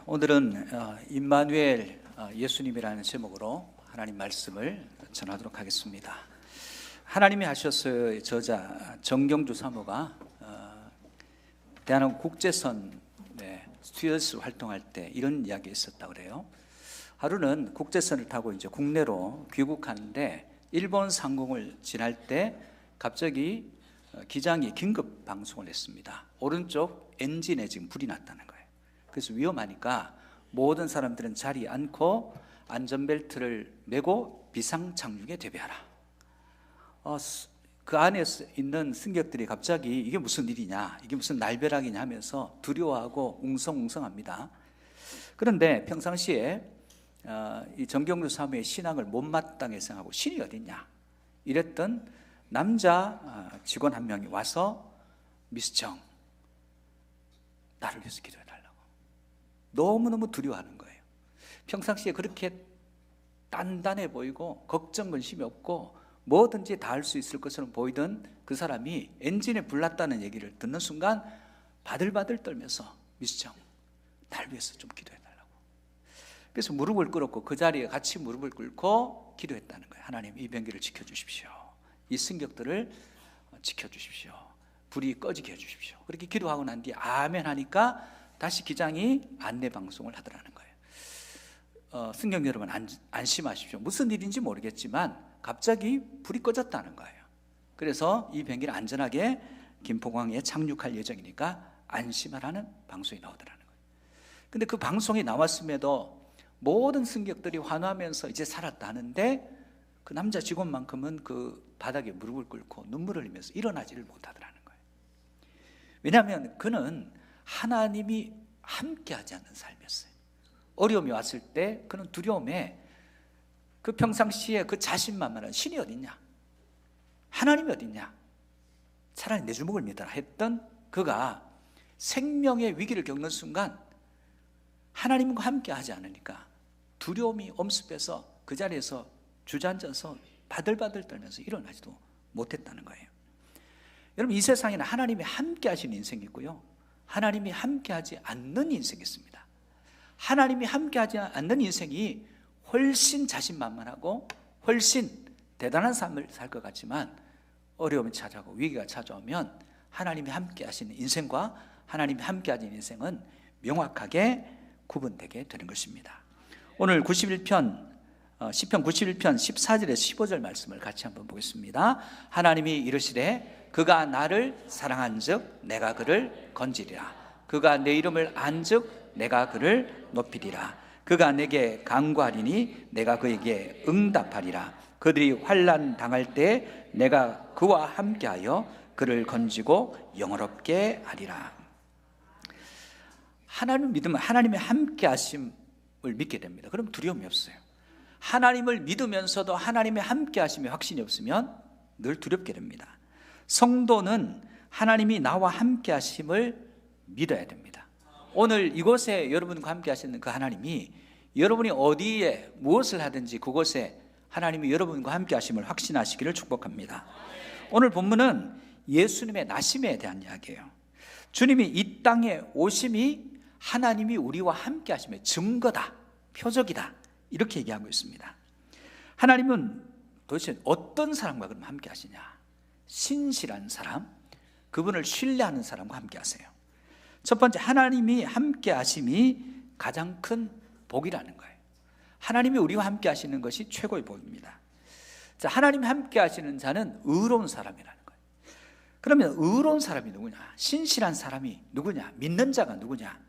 오늘은 임마누엘 예수님이라는 제목으로 하나님 말씀을 전하도록 하겠습니다. 하나님이 하셨어요. 저자 정경주 사모가 대한항공 국제선 스튜어디스 활동할 때 이런 이야기 있었다고 그래요. 하루는 국제선을 타고 이제 국내로 귀국하는데 일본 상공을 지날 때 갑자기 기장이 긴급 방송을 했습니다. 오른쪽 엔진에 지금 불이 났다는 거예요. 그래서 위험하니까 모든 사람들은 자리에 앉고 안전벨트를 매고 비상착륙에 대비하라. 그 안에 있는 승객들이 갑자기 이게 무슨 일이냐, 이게 무슨 날벼락이냐 하면서 두려워하고 웅성웅성합니다. 그런데 평상시에 이 정경주 사모의 신앙을 못마땅히 생각하고 신이 어딨냐 이랬던 남자 직원 한 명이 와서 미스정, 나를 위해서 기도해달라고. 너무너무 두려워하는 거예요. 평상시에 그렇게 단단해 보이고 걱정 근심이 없고 뭐든지 다 할 수 있을 것처럼 보이던 그 사람이 엔진에 불났다는 얘기를 듣는 순간 바들바들 떨면서 미스정, 날 위해서 좀 기도해달라고. 그래서 무릎을 꿇었고 그 자리에 같이 무릎을 꿇고 기도했다는 거예요. 하나님, 이 병기를 지켜주십시오. 이 승객들을 지켜주십시오. 불이 꺼지게 해주십시오. 그렇게 기도하고 난 뒤에 아멘 하니까 다시 기장이 안내 방송을 하더라는 거예요. 승객 여러분, 안심하십시오. 무슨 일인지 모르겠지만 갑자기 불이 꺼졌다는 거예요. 그래서 이 비행기를 안전하게 김포공항에 착륙할 예정이니까 안심하라는 방송이 나오더라는 거예요. 근데 그 방송이 나왔음에도 모든 승객들이 환호하면서 이제 살았다 하는데 그 남자 직원만큼은 그 바닥에 무릎을 꿇고 눈물을 흘리면서 일어나지를 못하더라는 거예요. 왜냐하면 그는 하나님이 함께하지 않는 삶이었어요. 어려움이 왔을 때 그는 두려움에 그 평상시에 그 자신만만한 신이 어딨냐, 하나님이 어딨냐, 차라리 내 주먹을 믿어라 했던 그가 생명의 위기를 겪는 순간 하나님과 함께하지 않으니까 두려움이 엄습해서 그 자리에서 주저앉아서 바들바들 떨면서 일어나지도 못했다는 거예요. 여러분, 이 세상에는 하나님이 함께 하시는 인생이 있고요, 하나님이 함께 하지 않는 인생이 있습니다. 하나님이 함께 하지 않는 인생이 훨씬 자신만만하고 훨씬 대단한 삶을 살 것 같지만 어려움이 찾아오고 위기가 찾아오면 하나님이 함께 하시는 인생과 하나님이 함께 하시는 인생은 명확하게 구분되게 되는 것입니다. 오늘 91편 시편 91편 14절에서 15절 말씀을 같이 한번 보겠습니다. 하나님이 이르시되 그가 나를 사랑한즉 내가 그를 건지리라. 그가 내 이름을 안즉 내가 그를 높이리라. 그가 내게 간구하리니 내가 그에게 응답하리라. 그들이 환난 당할 때 내가 그와 함께하여 그를 건지고 영화롭게 하리라. 하나님을 믿으면 하나님의 함께하심을 믿게 됩니다. 그럼 두려움이 없어요. 하나님을 믿으면서도 하나님의 함께하심에 확신이 없으면 늘 두렵게 됩니다. 성도는 하나님이 나와 함께하심을 믿어야 됩니다. 오늘 이곳에 여러분과 함께 하시는 그 하나님이 여러분이 어디에 무엇을 하든지 그곳에 하나님이 여러분과 함께 하심을 확신하시기를 축복합니다. 오늘 본문은 예수님의 나심에 대한 이야기예요. 주님이 이 땅에 오심이 하나님이 우리와 함께 하심의 증거다, 표적이다, 이렇게 얘기하고 있습니다. 하나님은 도대체 어떤 사람과 그럼 함께 하시냐? 신실한 사람, 그분을 신뢰하는 사람과 함께 하세요. 첫 번째, 하나님이 함께 하심이 가장 큰 복이라는 거예요. 하나님이 우리와 함께 하시는 것이 최고의 복입니다. 자, 하나님이 함께 하시는 자는 의로운 사람이라는 거예요. 그러면 의로운 사람이 누구냐? 신실한 사람이 누구냐? 믿는 자가 누구냐?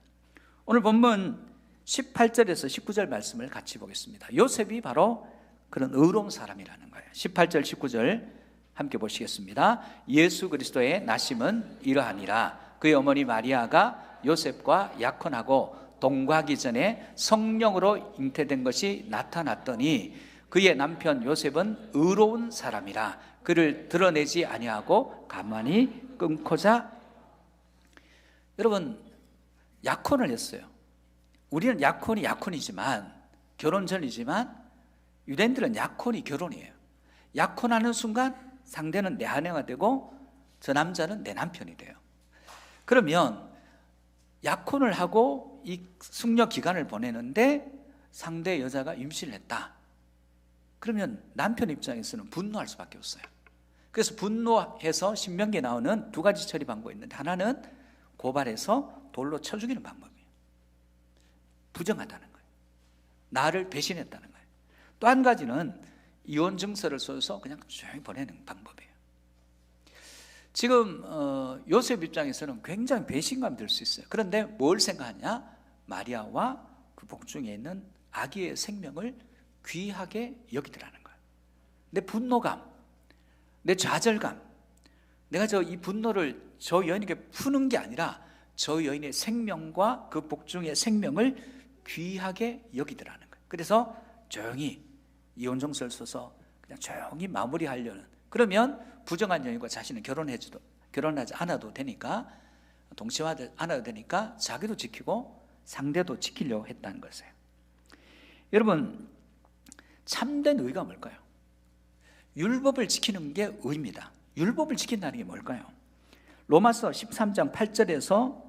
오늘 본문 18절에서 19절 말씀을 같이 보겠습니다. 요셉이 바로 그런 의로운 사람이라는 거예요. 18절 19절 함께 보시겠습니다. 예수 그리스도의 나심은 이러하니라. 그의 어머니 마리아가 요셉과 약혼하고 동거하기 전에 성령으로 잉태된 것이 나타났더니 그의 남편 요셉은 의로운 사람이라 그를 드러내지 아니하고 가만히 끊고자. 여러분, 약혼을 했어요. 우리는 약혼이 약혼이지만, 결혼 전이지만 유대인들은 약혼이 결혼이에요. 약혼하는 순간 상대는 내 아내가 되고 저 남자는 내 남편이 돼요. 그러면 약혼을 하고 이 숙려 기간을 보내는데 상대 여자가 임신을 했다. 그러면 남편 입장에서는 분노할 수밖에 없어요. 그래서 분노해서 신명기에 나오는 두 가지 처리 방법이 있는데, 하나는 고발해서 돌로 쳐 죽이는 방법이에요. 부정하다는 거예요. 나를 배신했다는 거예요. 또 한 가지는 이혼 증서를 써서 그냥 조용히 보내는 방법이에요. 지금 요셉 입장에서는 굉장히 배신감이 들 수 있어요. 그런데 뭘 생각하냐? 마리아와 그 복중에 있는 아기의 생명을 귀하게 여기더라는 거예요. 내 분노감, 내 좌절감, 내가 이 분노를 저 여인에게 푸는 게 아니라 저 여인의 생명과 그 복중의 생명을 귀하게 여기더라는 거예요. 그래서 조용히 이혼 증서를 써서 그냥 조용히 마무리하려는, 그러면 부정한 여인과 자신은 결혼하지 않아도 되니까, 동침하지 않아도 되니까 자기도 지키고 상대도 지키려고 했다는 것이에요. 여러분, 참된 의가 뭘까요? 율법을 지키는 게 의입니다. 율법을 지킨다는 게 뭘까요? 로마서 13장 8절에서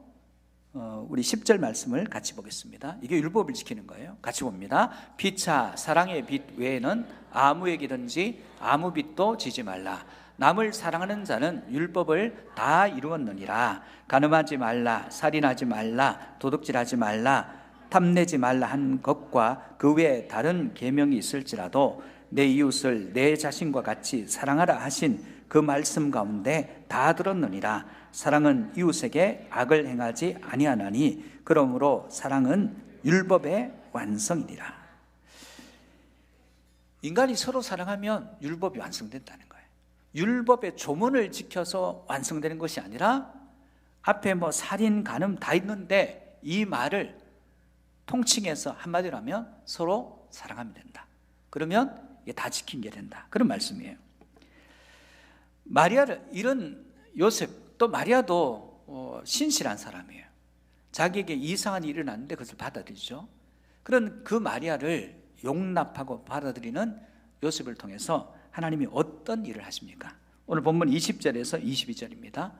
우리 10절 말씀을 같이 보겠습니다. 이게 율법을 지키는 거예요. 같이 봅니다. 피차 사랑의 빚 외에는 아무에게든지 아무 빚도 지지 말라. 남을 사랑하는 자는 율법을 다 이루었느니라. 간음하지 말라, 살인하지 말라, 도둑질하지 말라, 탐내지 말라 한 것과 그 외에 다른 계명이 있을지라도 내 이웃을 내 자신과 같이 사랑하라 하신 그 말씀 가운데 다 들었느니라. 사랑은 이웃에게 악을 행하지 아니하나니 그러므로 사랑은 율법의 완성이니라. 인간이 서로 사랑하면 율법이 완성된다는 거예요. 율법의 조문을 지켜서 완성되는 것이 아니라 앞에 살인, 간음 다 있는데 이 말을 통칭해서 한마디로 하면 서로 사랑하면 된다. 그러면 이게 다 지킨 게 된다. 그런 말씀이에요. 마리아를 이런 요셉, 또 마리아도 신실한 사람이에요. 자기에게 이상한 일이 일어났는데 그것을 받아들이죠. 그런 그 마리아를 용납하고 받아들이는 요셉을 통해서 하나님이 어떤 일을 하십니까? 오늘 본문 20절에서 22절입니다.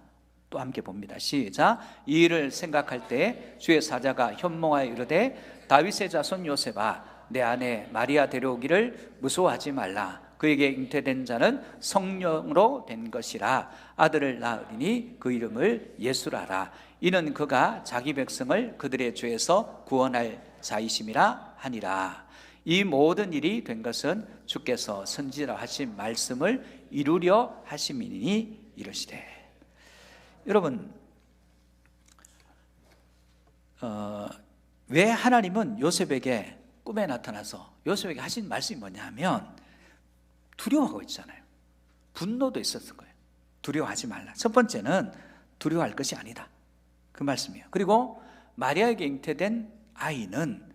또 함께 봅니다. 시작. 이 일을 생각할 때 주의 사자가 현몽하여 이르되 다윗의 자손 요셉아, 내 아내 마리아 데려오기를 무서워하지 말라. 그에게 잉태된 자는 성령으로 된 것이라. 아들을 낳으리니 그 이름을 예수라라. 이는 그가 자기 백성을 그들의 죄에서 구원할 자이심이라 하니라. 이 모든 일이 된 것은 주께서 선지자로 하신 말씀을 이루려 하심이니 이르시되. 여러분, 왜 하나님은 요셉에게 꿈에 나타나서 요셉에게 하신 말씀이 뭐냐 하면 두려워하고 있잖아요. 분노도 있었을 거예요. 두려워하지 말라. 첫 번째는 두려워할 것이 아니다, 그 말씀이에요. 그리고 마리아에게 잉태된 아이는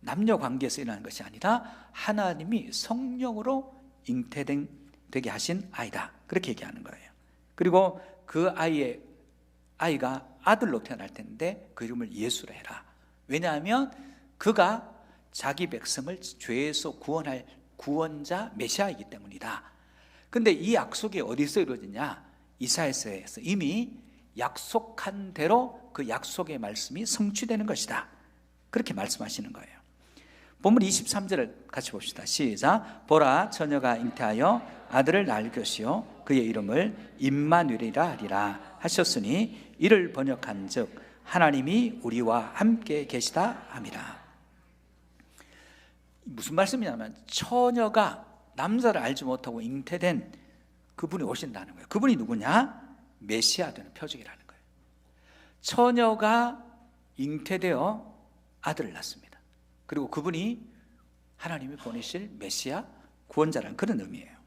남녀 관계에서 일어나는 것이 아니라 하나님이 성령으로 잉태되게 하신 아이다, 그렇게 얘기하는 거예요. 그리고 그 아이가 아들로 태어날 텐데 그 이름을 예수라 해라. 왜냐하면 그가 자기 백성을 죄에서 구원할 구원자 메시아이기 때문이다. 근데 이 약속이 어디서 이루어지냐? 이사야서에서 이미 약속한 대로 그 약속의 말씀이 성취되는 것이다, 그렇게 말씀하시는 거예요. 본문 23절을 같이 봅시다. 시작. 보라, 처녀가 잉태하여 아들을 낳을 것이요 그의 이름을 임마누엘이라 하리라 하셨으니 이를 번역한즉 하나님이 우리와 함께 계시다 함이라. 무슨 말씀이냐면 처녀가 남자를 알지 못하고 잉태된 그분이 오신다는 거예요. 그분이 누구냐? 메시아 되는 표적이라는 거예요. 처녀가 잉태되어 아들을 낳습니다. 그리고 그분이 하나님이 보내실 메시아 구원자라는 그런 의미예요.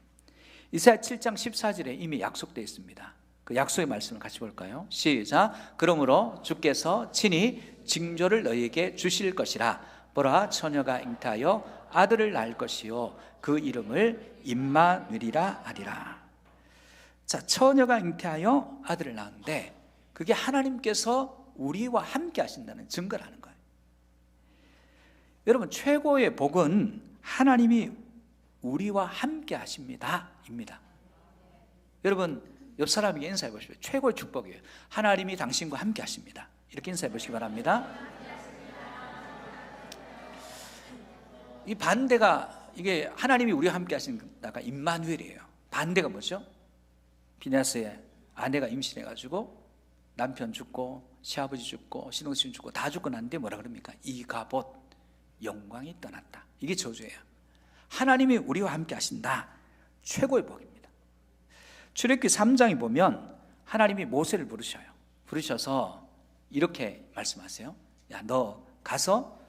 이사야 7장 14절에 이미 약속되어 있습니다. 그 약속의 말씀을 같이 볼까요? 시작. 그러므로 주께서 친히 징조를 너희에게 주실 것이라. 보라, 처녀가 잉태하여 아들을 낳을 것이요 그 이름을 임마누엘이라 하리라. 자, 처녀가 잉태하여 아들을 낳는데 그게 하나님께서 우리와 함께 하신다는 증거라는 거예요. 여러분, 최고의 복은 하나님이 우리와 함께 하십니다 입니다. 여러분, 옆 사람에게 인사해 보십시오. 최고의 축복이에요. 하나님이 당신과 함께 하십니다. 이렇게 인사해 보시기 바랍니다. 이 반대가, 이게 하나님이 우리와 함께 하신다가 임마누엘이에요. 반대가 뭐죠? 비냐스의 아내가 임신해가지고 남편 죽고 시아버지 죽고 신혼부인 죽고 다 죽고 난데 뭐라 그럽니까? 이가봇, 영광이 떠났다. 이게 저주예요. 하나님이 우리와 함께 하신다. 최고의 복입니다. 출애굽기 3장에 보면 하나님이 모세를 부르셔서 이렇게 말씀하세요. 야, 너 가서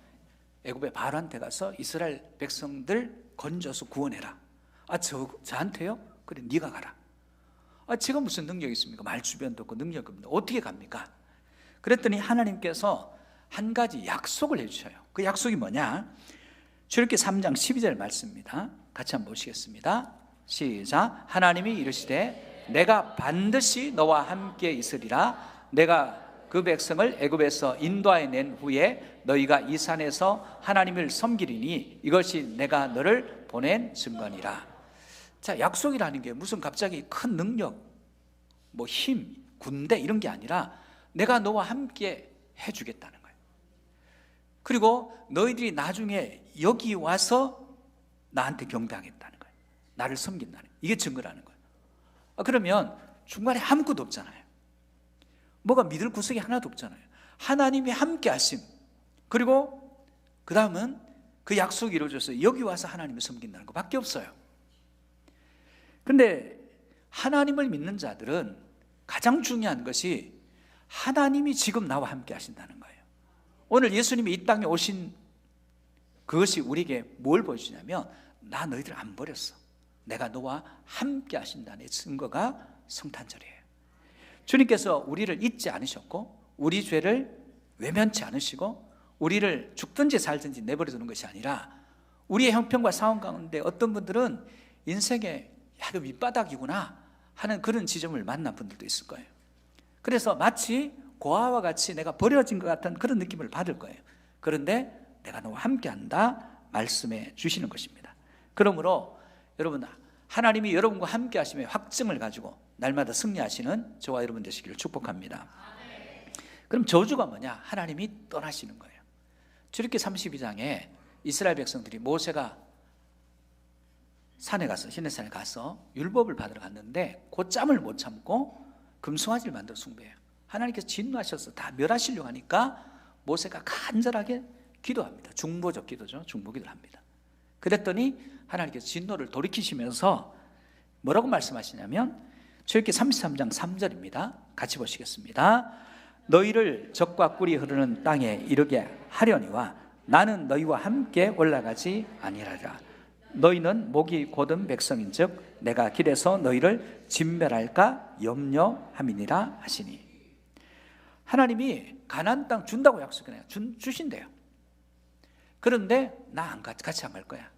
애굽의 바로한테 가서 이스라엘 백성들 건져서 구원해라. 저한테요? 그래, 네가 가라. 제가 무슨 능력이 있습니까? 말 주변도 없고 능력이 없는데 어떻게 갑니까? 그랬더니 하나님께서 한 가지 약속을 해주셔요. 그 약속이 뭐냐? 출애굽기 3장 12절 말씀입니다. 같이 한번 보시겠습니다. 시작. 하나님이 이르시되 내가 반드시 너와 함께 있으리라. 내가 그 백성을 애굽에서 인도하여 낸 후에 너희가 이 산에서 하나님을 섬기리니 이것이 내가 너를 보낸 증거니라. 자, 약속이라는 게 무슨 갑자기 큰 능력, 뭐 힘, 군대 이런 게 아니라 내가 너와 함께 해주겠다는 거예요. 그리고 너희들이 나중에 여기 와서 나한테 경배하겠다는 거예요. 나를 섬긴다는 거예요. 이게 증거라는 거예요. 그러면 중간에 아무것도 없잖아요. 뭐가 믿을 구석이 하나도 없잖아요. 하나님이 함께 하심, 그리고 그 다음은 그 약속이 이루어져서 여기 와서 하나님을 섬긴다는 것밖에 없어요. 근데 하나님을 믿는 자들은 가장 중요한 것이 하나님이 지금 나와 함께 하신다는 거예요. 오늘 예수님이 이 땅에 오신 그것이 우리에게 뭘 보여주냐면, 나 너희들 안 버렸어. 내가 너와 함께 하신다는 증거가 성탄절이에요. 주님께서 우리를 잊지 않으셨고 우리 죄를 외면치 않으시고 우리를 죽든지 살든지 내버려 두는 것이 아니라, 우리의 형편과 상황 가운데 어떤 분들은 인생에 이거 밑바닥이구나 하는 그런 지점을 만난 분들도 있을 거예요. 그래서 마치 고아와 같이 내가 버려진 것 같은 그런 느낌을 받을 거예요. 그런데 내가 너와 함께한다 말씀해 주시는 것입니다. 그러므로 여러분, 하나님이 여러분과 함께 하심의 확증을 가지고 날마다 승리하시는 저와 여러분 되시기를 축복합니다. 그럼 저주가 뭐냐? 하나님이 떠나시는 거예요. 출애굽기 32장에 이스라엘 백성들이 모세가 산에 가서, 시내산에 가서 율법을 받으러 갔는데 곧잠을 못 참고 금송아지를 만들어 숭배해요. 하나님께서 진노하셔서 다 멸하시려고 하니까 모세가 간절하게 기도합니다. 중보적 기도죠. 중보기도를 합니다. 그랬더니 하나님께서 진노를 돌이키시면서 뭐라고 말씀하시냐면, 출애굽기 33장 3절입니다. 같이 보시겠습니다. 너희를 적과 꿀이 흐르는 땅에 이르게 하려니와 나는 너희와 함께 올라가지 아니하리라. 너희는 목이 곧은 백성인즉 내가 길에서 너희를 진멸할까 염려함이니라 하시니. 하나님이 가나안 땅 준다고 약속해요. 주신대요. 그런데 나 같이 안 갈 거야.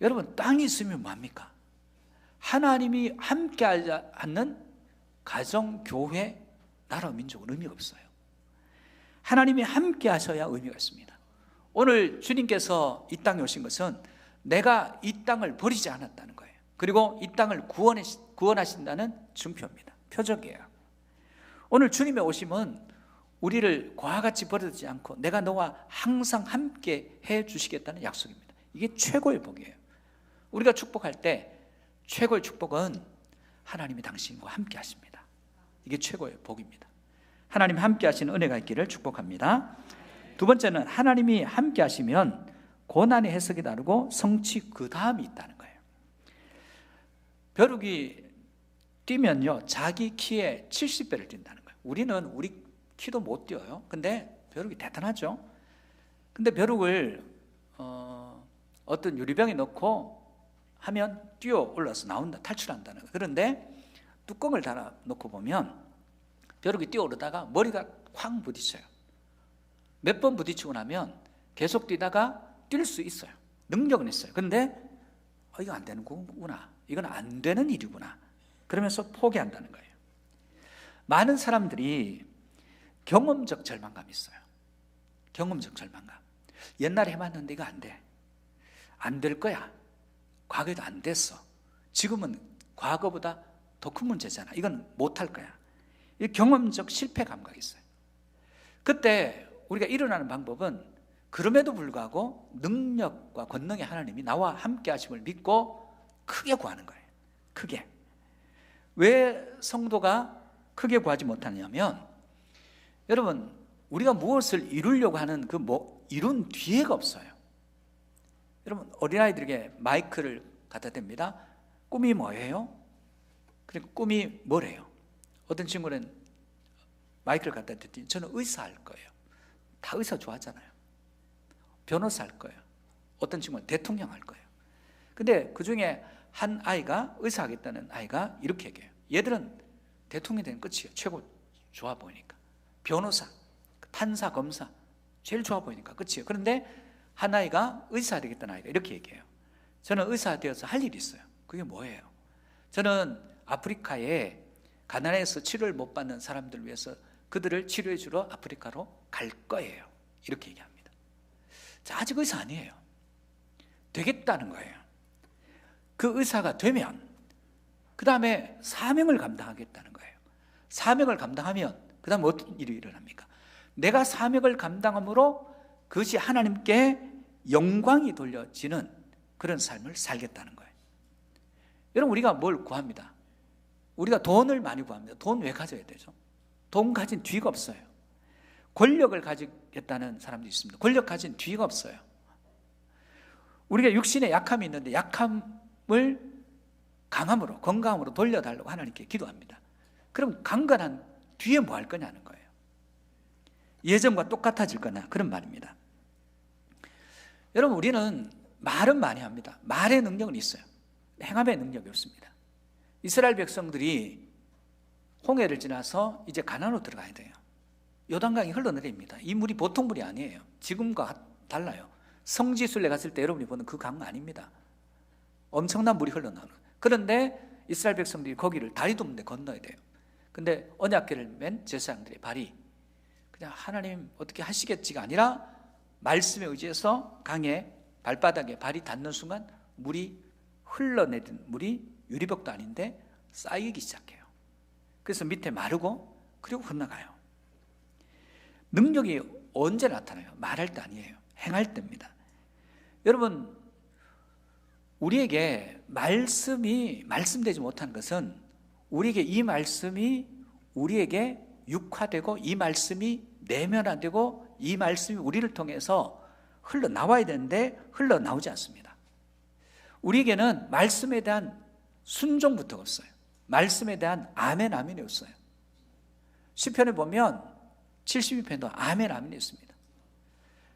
여러분, 땅이 있으면 뭐합니까? 하나님이 함께하지 않는 가정, 교회, 나라, 민족은 의미가 없어요. 하나님이 함께 하셔야 의미가 있습니다. 오늘 주님께서 이 땅에 오신 것은 내가 이 땅을 버리지 않았다는 거예요. 그리고 이 땅을 구원하신다는 증표입니다. 표적이에요. 오늘 주님의 오심은 우리를 과같이 버리지 않고 내가 너와 항상 함께 해 주시겠다는 약속입니다. 이게 최고의 복이에요. 우리가 축복할 때 최고의 축복은 하나님이 당신과 함께 하십니다. 이게 최고의 복입니다. 하나님 함께 하시는 은혜가 있기를 축복합니다. 두 번째는, 하나님이 함께 하시면 고난의 해석이 다르고 성취 그 다음이 있다는 거예요. 벼룩이 뛰면요, 자기 키의 70배를 뛴다는 거예요. 우리는 우리 키도 못 뛰어요. 근데 벼룩이 대단하죠. 근데 벼룩을 어떤 유리병에 넣고 하면 뛰어 올라서 나온다, 탈출한다는 거예요. 그런데 뚜껑을 달아 놓고 보면 벼룩이 뛰어 오르다가 머리가 쾅 부딪혀요. 몇 번 부딪히고 나면 계속 뛰다가 뛸 수 있어요. 능력은 있어요. 그런데 이거 안 되는 거구나, 이건 안 되는 일이구나, 그러면서 포기한다는 거예요. 많은 사람들이 경험적 절망감이 있어요. 경험적 절망감. 옛날에 해봤는데 이거 안 돼, 안 될 거야, 과거에도 안 됐어, 지금은 과거보다 더 큰 문제잖아, 이건 못할 거야. 이 경험적 실패 감각이 있어요. 그때 우리가 일어나는 방법은 그럼에도 불구하고 능력과 권능의 하나님이 나와 함께 하심을 믿고 크게 구하는 거예요. 크게. 왜 성도가 크게 구하지 못하냐면, 여러분, 우리가 무엇을 이루려고 하는 그 이룬 뒤에가 없어요. 여러분, 어린아이들에게 마이크를 갖다 댑니다. 꿈이 뭐예요? 그리고 꿈이 뭐래요? 어떤 친구는 마이크를 갖다 댔더니 저는 의사 할 거예요. 다 의사 좋아하잖아요. 변호사 할 거예요. 어떤 친구는 대통령 할 거예요. 근데 그 중에 한 아이가, 의사 하겠다는 아이가 이렇게 얘기해요. 얘들은 대통령이 되는 끝이에요. 최고 좋아 보이니까. 변호사, 판사, 검사 제일 좋아 보이니까 끝이에요. 그런데 한 아이가 의사 되겠다는 아이가 이렇게 얘기해요. 저는 의사 되어서 할 일이 있어요. 그게 뭐예요? 저는 아프리카에 가난해서 치료를 못 받는 사람들을 위해서 그들을 치료해 주러 아프리카로 갈 거예요. 이렇게 얘기합니다. 자, 아직 의사 아니에요. 되겠다는 거예요. 그 의사가 되면 그 다음에 사명을 감당하겠다는 거예요. 사명을 감당하면 그 다음에 어떤 일이 일어납니까? 내가 사명을 감당함으로 그것이 하나님께 영광이 돌려지는 그런 삶을 살겠다는 거예요. 여러분, 우리가 뭘 구합니다? 우리가 돈을 많이 구합니다. 돈 왜 가져야 되죠? 돈 가진 뒤가 없어요. 권력을 가지겠다는 사람도 있습니다. 권력 가진 뒤가 없어요. 우리가 육신에 약함이 있는데 약함을 강함으로, 건강함으로 돌려달라고 하나님께 기도합니다. 그럼 강건한 뒤에 뭐 할 거냐는 거예요. 예전과 똑같아질 거냐, 그런 말입니다. 여러분, 우리는 말은 많이 합니다. 말의 능력은 있어요. 행함의 능력이 없습니다. 이스라엘 백성들이 홍해를 지나서 이제 가나안으로 들어가야 돼요. 요단강이 흘러내립니다. 이 물이 보통 물이 아니에요. 지금과 달라요. 성지순례 갔을 때 여러분이 보는 그 강 아닙니다. 엄청난 물이 흘러나오는. 그런데 이스라엘 백성들이 거기를 다리도 없는데 건너야 돼요. 근데 언약궤를 맨 제사장들의 발이 그냥 하나님 어떻게 하시겠지가 아니라 말씀에 의지해서 강에 발바닥에 발이 닿는 순간 물이 흘러내린 물이 유리벽도 아닌데 쌓이기 시작해요. 그래서 밑에 마르고 그리고 건너가요. 능력이 언제 나타나요? 말할 때 아니에요. 행할 때입니다. 여러분, 우리에게 말씀되지 못한 것은 우리에게 이 말씀이 우리에게 육화되고 이 말씀이 내면화되고 이 말씀이 우리를 통해서 흘러나와야 되는데 흘러나오지 않습니다. 우리에게는 말씀에 대한 순종부터가 없어요. 말씀에 대한 아멘, 아멘이 없어요. 시편에 보면 72편도 아멘, 아멘이 있습니다.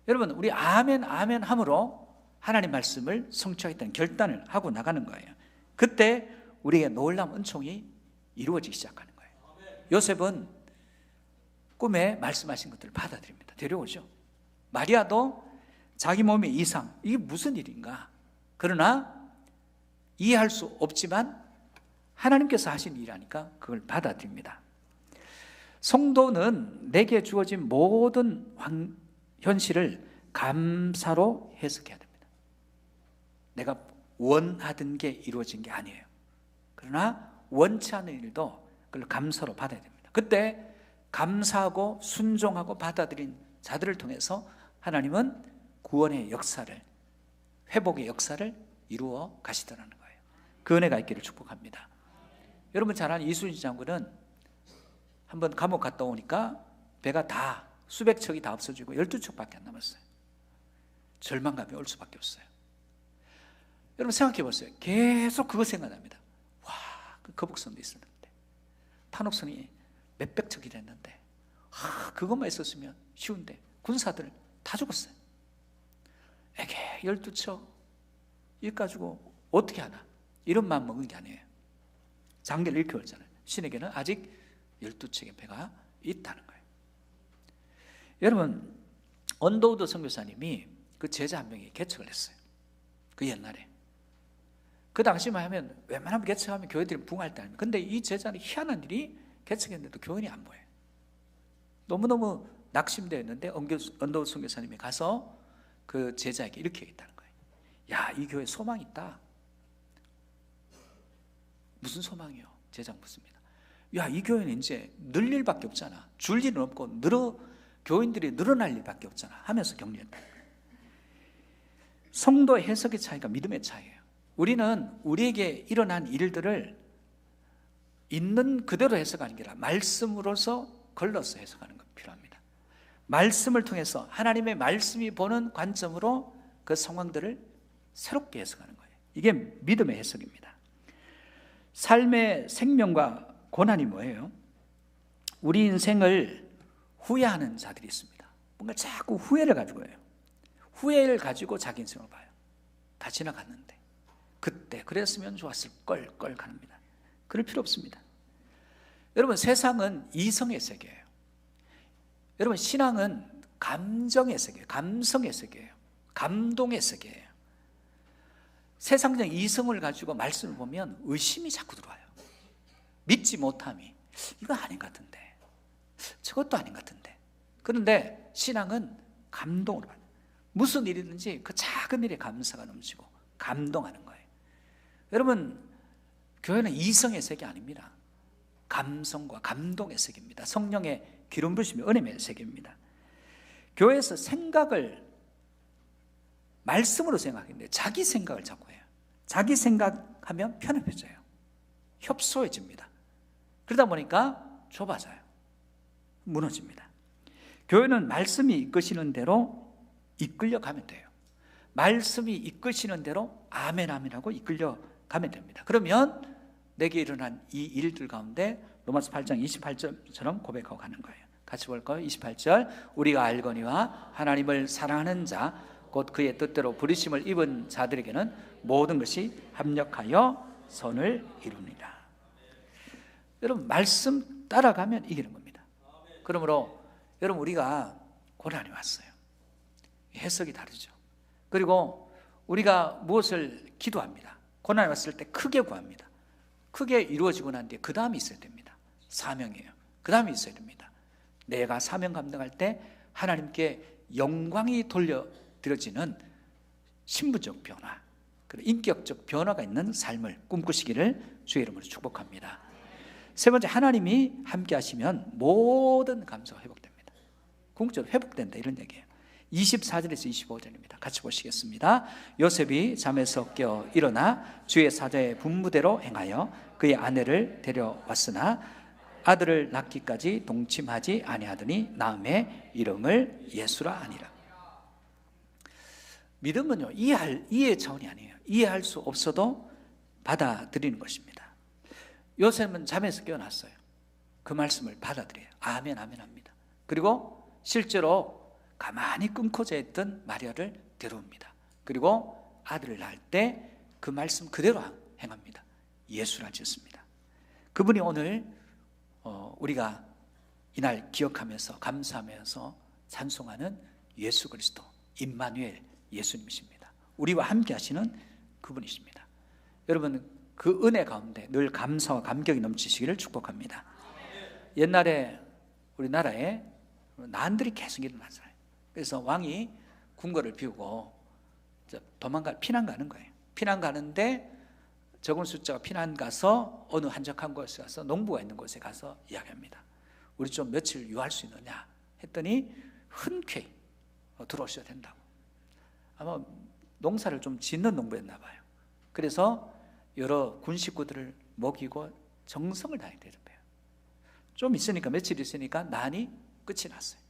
여러분, 우리 아멘, 아멘 함으로 하나님 말씀을 성취하겠다는 결단을 하고 나가는 거예요. 그때 우리에게 놀라운 은총이 이루어지기 시작하는 거예요. 요셉은 꿈에 말씀하신 것들을 받아들입니다. 데려오죠. 마리아도 자기 몸의 이상, 이게 무슨 일인가? 그러나 이해할 수 없지만 하나님께서 하신 일이라니까 그걸 받아들입니다. 성도는 내게 주어진 모든 현실을 감사로 해석해야 됩니다. 내가 원하던 게 이루어진 게 아니에요. 그러나 원치 않은 일도 그걸 감사로 받아야 됩니다. 그때 감사하고 순종하고 받아들인 자들을 통해서 하나님은 구원의 역사를, 회복의 역사를 이루어 가시더라는 거예요. 그 은혜가 있기를 축복합니다. 여러분 잘 아는 이순신 장군은 한번 감옥 갔다 오니까 배가 다 수백 척이 다 없어지고 12척밖에 안 남았어요. 절망감이 올 수밖에 없어요. 여러분 생각해 보세요. 계속 그거 생각납니다. 와, 그 거북선도 있었는데 탄옥선이 몇백 척이 됐는데 그것만 있었으면 쉬운데 군사들 다 죽었어요. 에게 12척 일 가지고 어떻게 하나, 이런 마음 먹은 게 아니에요. 장계를 이렇게 올잖아요. 신에게는 아직 12척의 배가 있다는 거예요. 여러분, 언더우드 선교사님이 그 제자 한 명이 개척을 했어요. 그 옛날에. 그 당시만 하면 웬만하면 개척하면 교회들이 붕할 때 아닙니까? 근데 이 제자는 희한한 일이 개척했는데도 교인이 안 보여요. 너무너무 낙심되어 있는데 언더우드 선교사님이 가서 그 제자에게 이렇게 얘기했다는 거예요. 야, 이 교회 소망 있다. 무슨 소망이요? 제자가 묻습니다. 야, 이 교회는 이제 늘 일밖에 없잖아. 줄 일은 없고 교인들이 늘어날 일밖에 없잖아 하면서 격려했다. 성도 해석의 차이가 믿음의 차이예요. 우리는 우리에게 일어난 일들을 있는 그대로 해석하는 게 아니라 말씀으로서 걸러서 해석하는 것 필요합니다. 말씀을 통해서 하나님의 말씀이 보는 관점으로 그 상황들을 새롭게 해석하는 거예요. 이게 믿음의 해석입니다. 삶의 생명과 고난이 뭐예요? 우리 인생을 후회하는 자들이 있습니다. 뭔가 자꾸 후회를 가지고 해요. 후회를 가지고 자기 인생을 봐요. 다 지나갔는데 그때 그랬으면 좋았을 걸 갑니다. 그럴 필요 없습니다. 여러분, 세상은 이성의 세계예요. 여러분, 신앙은 감정의 세계예요. 감성의 세계예요. 감동의 세계예요. 세상적 이성을 가지고 말씀을 보면 의심이 자꾸 들어와요. 믿지 못함이, 이거 아닌 것 같은데, 저것도 아닌 것 같은데. 그런데 신앙은 감동으로 봐요. 무슨 일이든지 그 작은 일에 감사가 넘치고 감동하는 거예요. 여러분, 교회는 이성의 세계 아닙니다. 감성과 감동의 세계입니다. 성령의 기름 부으심이 은혜의 세계입니다. 교회에서 생각을 말씀으로 생각했는데 자기 생각을 자꾸 해요. 자기 생각하면 편협해져요. 협소해집니다. 그러다 보니까 좁아져요. 무너집니다. 교회는 말씀이 이끄시는 대로 이끌려가면 돼요. 말씀이 이끄시는 대로 아멘 아멘하고 이끌려가면 됩니다. 그러면 내게 일어난 이 일들 가운데 로마서 8장 28절처럼 고백하고 가는 거예요. 같이 볼까요? 28절, 우리가 알거니와 하나님을 사랑하는 자 곧 그의 뜻대로 부르심을 입은 자들에게는 모든 것이 합력하여 선을 이루니라. 여러분, 말씀 따라가면 이기는 겁니다. 그러므로 여러분, 우리가 고난이 왔어요. 해석이 다르죠. 그리고 우리가 무엇을 기도합니다. 고난이 왔을 때 크게 구합니다. 크게 이루어지고 난 뒤에 그 다음이 있어야 됩니다. 사명이에요. 그 다음이 있어야 됩니다. 내가 사명 감당할 때 하나님께 영광이 돌려드려지는 신부적 변화, 그리고 인격적 변화가 있는 삶을 꿈꾸시기를 주의 이름으로 축복합니다. 세 번째, 하나님이 함께 하시면 모든 감사가 회복됩니다. 궁극적으로 회복된다, 이런 얘기예요. 24절에서 25절입니다. 같이 보시겠습니다. 요셉이 잠에서 깨어 일어나 주의 사자의 분부대로 행하여 그의 아내를 데려왔으나 아들을 낳기까지 동침하지 아니하더니 나음의 이름을 예수라 하니라. 믿음은요, 이해의 차원이 아니에요. 이해할 수 없어도 받아들이는 것입니다. 요셉은 잠에서 깨어났어요. 그 말씀을 받아들여요. 아멘 아멘 합니다. 그리고 실제로 가만히 끊고져 있던 마리아를 데려옵니다. 그리고 아들을 낳을 때 그 말씀 그대로 행합니다. 예수라 지었습니다. 그분이 오늘 우리가 이날 기억하면서 감사하면서 찬송하는 예수 그리스도 임마누엘 예수님이십니다. 우리와 함께 하시는 그분이십니다. 여러분, 그 은혜 가운데 늘 감사와 감격이 넘치시기를 축복합니다. 옛날에 우리나라에 난들이 계속 일어났어요. 그래서 왕이 궁궐을 비우고 피난 가는 거예요. 피난 가는데 적은 숫자가 피난 가서 어느 한적한 곳에 가서 농부가 있는 곳에 가서 이야기합니다. 우리 좀 며칠 유할 수 있느냐 했더니 흔쾌히 들어오셔야 된다고. 아마 농사를 좀 짓는 농부였나 봐요. 그래서 여러 군 식구들을 먹이고 정성을 다해 대접해요. 좀 있으니까, 며칠 있으니까 난이 끝이 났어요.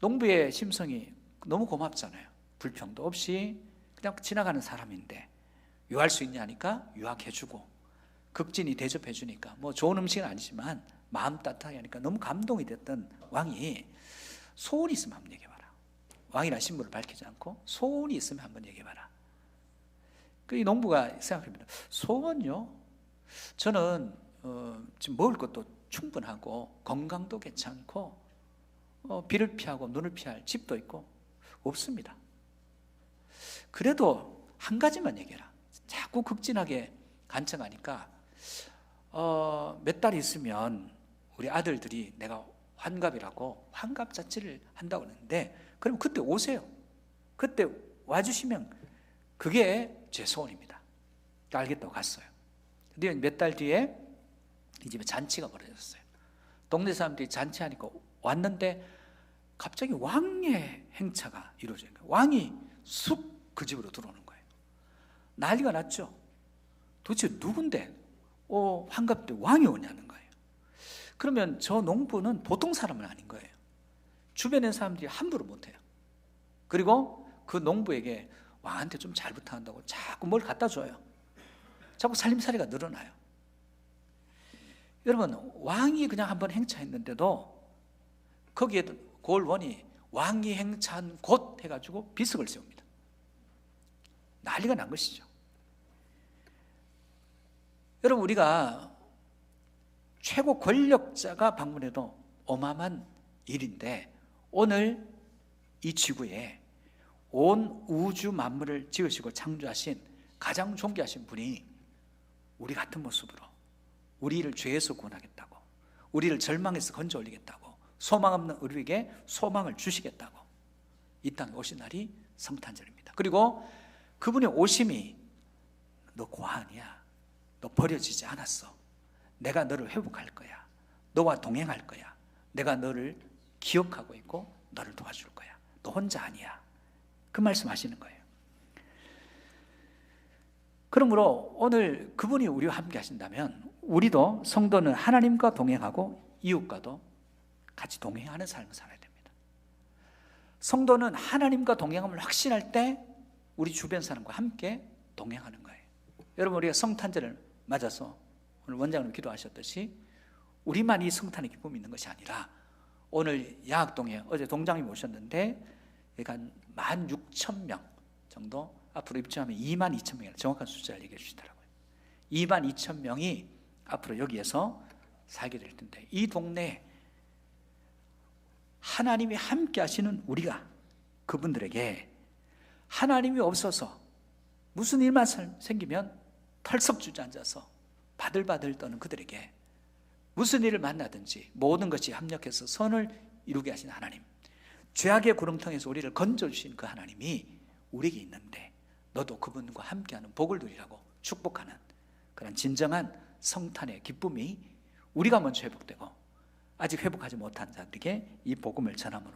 농부의 심성이 너무 고맙잖아요. 불평도 없이 그냥 지나가는 사람인데 유할 수 있냐니까 유학해주고, 극진히 대접해주니까, 뭐 좋은 음식은 아니지만 마음 따뜻하게 하니까 너무 감동이 됐던 왕이 소원이 있으면 한번 얘기해봐라. 왕이라는 신분을 밝히지 않고 소원이 있으면 한번 얘기해봐라. 그 농부가 생각합니다. 소원요? 저는 지금 먹을 것도 충분하고 건강도 괜찮고 비를 피하고 눈을 피할 집도 있고 없습니다. 그래도 한 가지만 얘기해라. 자꾸 극진하게 간청하니까 몇 달 있으면 우리 아들들이 내가 환갑이라고 환갑잔치를 한다고 하는데 그럼 그때 오세요. 그때 와주시면 그게 제 소원입니다. 알겠다고 갔어요. 근데 몇 달 뒤에 이 집에 잔치가 벌어졌어요. 동네 사람들이 잔치하니까 왔는데 갑자기 왕의 행차가 이루어져요. 왕이 쑥 그 집으로 들어오는 거예요. 난리가 났죠. 도대체 누군데 환갑 때 왕이 오냐는 거예요. 그러면 저 농부는 보통 사람은 아닌 거예요. 주변의 사람들이 함부로 못해요. 그리고 그 농부에게 왕한테 좀 잘 부탁한다고 자꾸 뭘 갖다 줘요. 자꾸 살림살이가 늘어나요. 여러분, 왕이 그냥 한번 행차했는데도 거기에 고을원이 왕이 행차한 곳 해가지고 비석을 세웁니다. 난리가 난 것이죠. 여러분, 우리가 최고 권력자가 방문해도 어마어마한 일인데, 오늘 이 지구에 온 우주 만물을 지으시고 창조하신 가장 존귀하신 분이 우리 같은 모습으로 우리를 죄에서 구원하겠다고, 우리를 절망에서 건져 올리겠다고, 소망 없는 우리에게 소망을 주시겠다고 이 땅에 오신 날이 성탄절입니다. 그리고 그분의 오심이 너 고아하냐, 너 버려지지 않았어, 내가 너를 회복할 거야, 너와 동행할 거야, 내가 너를 기억하고 있고 너를 도와줄 거야, 너 혼자 아니야, 그 말씀하시는 거예요. 그러므로 오늘 그분이 우리와 함께 하신다면 우리도 성도는 하나님과 동행하고 이웃과도 같이 동행하는 삶을 살아야 됩니다. 성도는 하나님과 동행함을 확신할 때 우리 주변 사람과 함께 동행하는 거예요. 여러분, 우리가 성탄절을 맞아서 오늘 원장님 기도하셨듯이 우리만 이 성탄의 기쁨이 있는 것이 아니라 오늘 야학동에 어제 동장님이 오셨는데 한 16,000명 정도 앞으로 입주하면 22,000명이라는 정확한 숫자를 얘기해 주시더라고요. 22,000명이 앞으로 여기에서 살게 될 텐데, 이 동네에 하나님이 함께 하시는 우리가 그분들에게 하나님이 없어서 무슨 일만 생기면 털썩 주저앉아서 바들바들 떠는 그들에게 무슨 일을 만나든지 모든 것이 합력해서 선을 이루게 하신 하나님, 죄악의 구렁텅이에서 우리를 건져주신 그 하나님이 우리에게 있는데 너도 그분과 함께하는 복을 누리라고 축복하는 그런 진정한 성탄의 기쁨이 우리가 먼저 회복되고 아직 회복하지 못한 자들에게 이 복음을 전함으로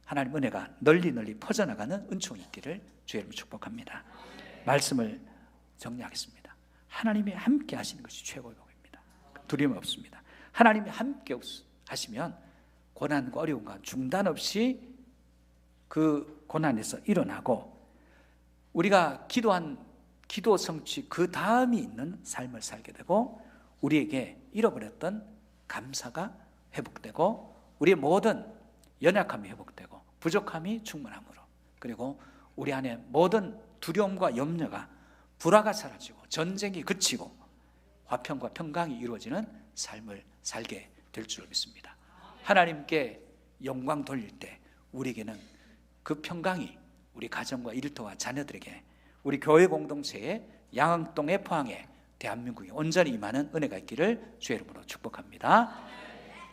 하나님 은혜가 널리 퍼져나가는 은총이 있기를 주의 이름으로 축복합니다. 말씀을 정리하겠습니다. 하나님이 함께 하시는 것이 최고의 복입니다. 두려움 없습니다. 하나님이 함께 하시면 고난과 어려움과 중단 없이 그 고난에서 일어나고 우리가 기도한 기도 성취 그 다음이 있는 삶을 살게 되고 우리에게 잃어버렸던 감사가 회복되고 우리의 모든 연약함이 회복되고 부족함이 충만함으로, 그리고 우리 안에 모든 두려움과 염려가 불화가 사라지고 전쟁이 그치고 화평과 평강이 이루어지는 삶을 살게 될 줄 믿습니다. 하나님께 영광 돌릴 때 우리에게는 그 평강이 우리 가정과 일터와 자녀들에게, 우리 교회 공동체에, 양흥동에, 포항에, 대한민국에 온전히 임하는 은혜가 있기를 주의 이름으로 축복합니다.